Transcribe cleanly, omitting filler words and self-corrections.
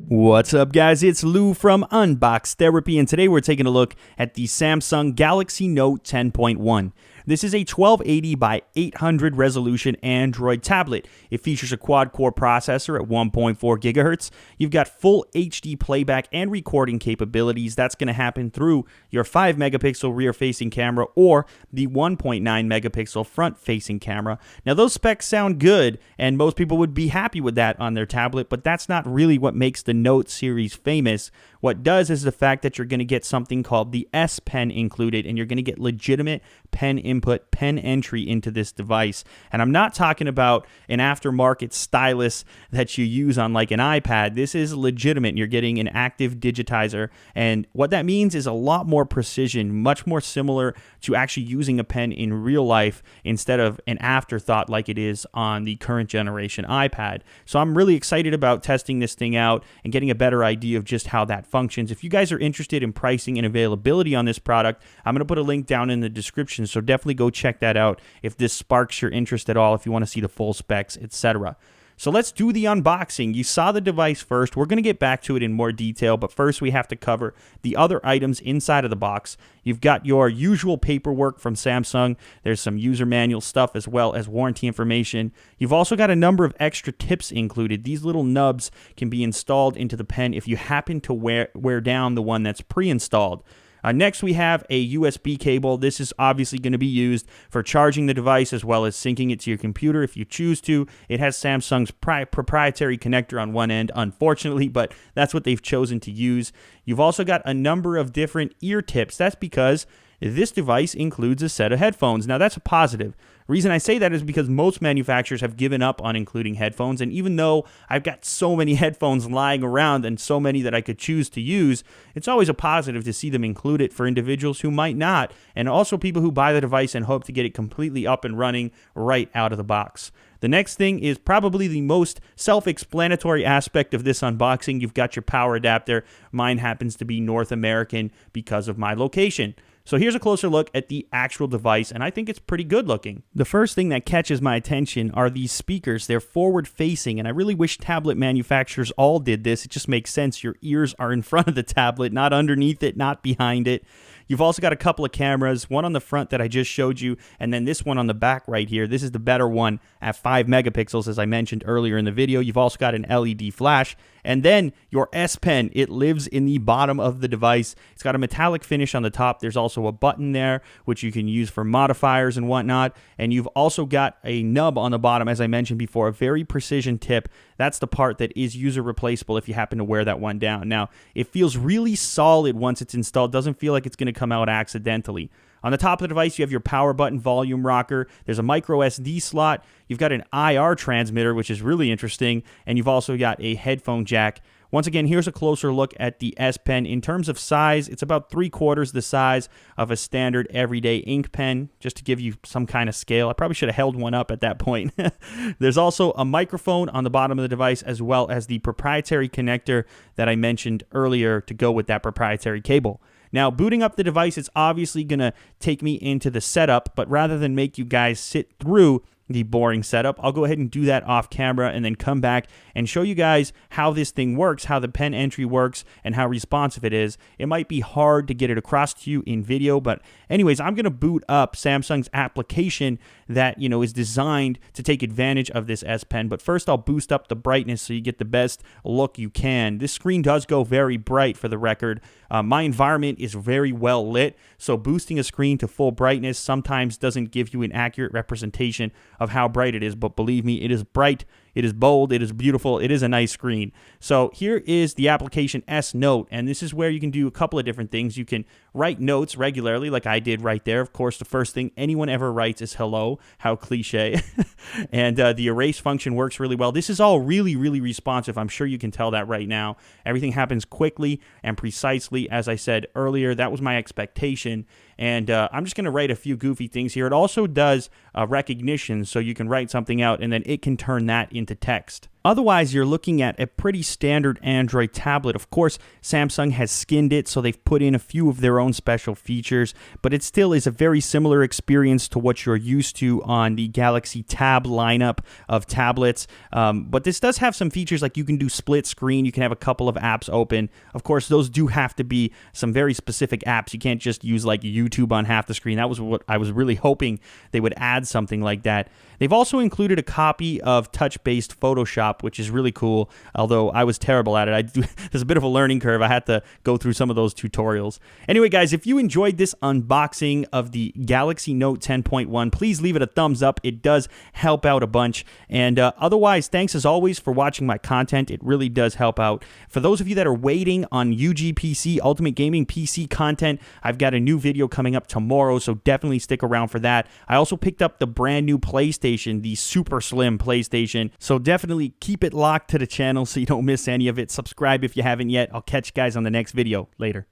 What's up, guys? It's Lou from Unbox Therapy, and today we're taking a look at the Samsung Galaxy Note 10.1. This is a 1280 by 800 resolution Android tablet. It features a quad-core processor at 1.4 gigahertz. You've got full HD playback and recording capabilities. That's going to happen through your 5 megapixel rear-facing camera or the 1.9 megapixel front-facing camera. Now, those specs sound good, and most people would be happy with that on their tablet, but that's not really what makes the Note series famous. What does is the fact that you're going to get something called the S Pen included, and you're going to get legitimate pen input, pen entry into this device. And I'm not talking about an aftermarket stylus that you use on like an iPad. This is legitimate. You're getting an active digitizer, and what that means is a lot more precision, much more similar to actually using a pen in real life instead of an afterthought like it is on the current generation iPad. So I'm really excited about testing this thing out and getting a better idea of just how that functions. If you guys are interested in pricing and availability on this product, I'm going to put a link down in the description, so definitely go check that out if this sparks your interest at all, if you want to see the full specs, etc. So let's do the unboxing. You saw the device first. We're going to get back to it in more detail, but first we have to cover the other items inside of the box. You've got your usual paperwork from Samsung. There's some user manual stuff as well as warranty information. You've also got a number of extra tips included. These little nubs can be installed into the pen if you happen to wear down the one that's pre-installed. Next, we have a USB cable. This is obviously going to be used for charging the device as well as syncing it to your computer if you choose to. It has Samsung's proprietary connector on one end, unfortunately, but that's what they've chosen to use. You've also got a number of different ear tips. That's because this device includes a set of headphones. Now, that's a positive. The reason I say that is because most manufacturers have given up on including headphones, and even though I've got so many headphones lying around and so many that I could choose to use, it's always a positive to see them include it for individuals who might not, and also people who buy the device and hope to get it completely up and running right out of the box. The next thing is probably the most self-explanatory aspect of this unboxing. You've got your power adapter. Mine happens to be North American because of my location. So here's a closer look at the actual device, and I think it's pretty good looking. The first thing that catches my attention are these speakers. They're forward-facing, and I really wish tablet manufacturers all did this. It just makes sense. Your ears are in front of the tablet, not underneath it, not behind it. You've also got a couple of cameras, one on the front that I just showed you, and then this one on the back right here. This is the better one at 5 megapixels, as I mentioned earlier in the video. You've also got an LED flash, and then your S Pen. It lives in the bottom of the device. It's got a metallic finish on the top. There's also a button there, which you can use for modifiers and whatnot, and you've also got a nub on the bottom, as I mentioned before, a very precision tip. That's the part that is user replaceable if you happen to wear that one down. Now, it feels really solid once it's installed. Doesn't feel like it's going to come out accidentally. On the top of the device, you have your power button volume rocker. There's a micro SD slot. You've got an IR transmitter, which is really interesting, and you've also got a headphone jack. Once again, here's a closer look at the S Pen. In terms of size, it's about 3/4 the size of a standard everyday ink pen, just to give you some kind of scale. I probably should have held one up at that point. There's also a microphone on the bottom of the device, as well as the proprietary connector that I mentioned earlier to go with that proprietary cable. Now, booting up the device, it's obviously going to take me into the setup, but rather than make you guys sit through the boring setup, I'll go ahead and do that off camera and then come back and show you guys how this thing works, how the pen entry works, and how responsive it is. It might be hard to get it across to you in video, but anyways, I'm going to boot up Samsung's application that, is designed to take advantage of this S Pen. But first, I'll boost up the brightness so you get the best look you can. This screen does go very bright, for the record. My environment is very well lit, so boosting a screen to full brightness sometimes doesn't give you an accurate representation of how bright it is, but believe me, it is bright, it is bold, it is beautiful, it is a nice screen. So here is the application S Note, and this is where you can do a couple of different things. You can write notes regularly, like I did right there. Of course, the first thing anyone ever writes is hello. How cliche. And the erase function works really well. This is all really, really responsive. I'm sure you can tell that right now. Everything happens quickly and precisely, as I said earlier. That was my expectation. And I'm just going to write a few goofy things here. It also does recognition, so you can write something out, and then it can turn that into text. Otherwise, you're looking at a pretty standard Android tablet. Of course, Samsung has skinned it, so they've put in a few of their own special features, but it still is a very similar experience to what you're used to on the Galaxy Tab lineup of tablets. But this does have some features like you can do split screen, you can have a couple of apps open. Of course, those do have to be some very specific apps. You can't just use like YouTube on half the screen. That was what I was really hoping they would add, something like that. They've also included a copy of touch-based Photoshop, which is really cool, although I was terrible at it. There's a bit of a learning curve. I had to go through some of those tutorials. Anyway, guys, if you enjoyed this unboxing of the Galaxy Note 10.1, please leave it a thumbs up. It does help out a bunch. And otherwise, thanks as always for watching my content. It really does help out. For those of you that are waiting on UGPC, Ultimate Gaming PC content, I've got a new video coming up tomorrow, so definitely stick around for that. I also picked up the brand new PlayStation, the super slim PlayStation, so definitely keep it locked to the channel so you don't miss any of it. Subscribe if you haven't yet. I'll catch you guys on the next video. Later.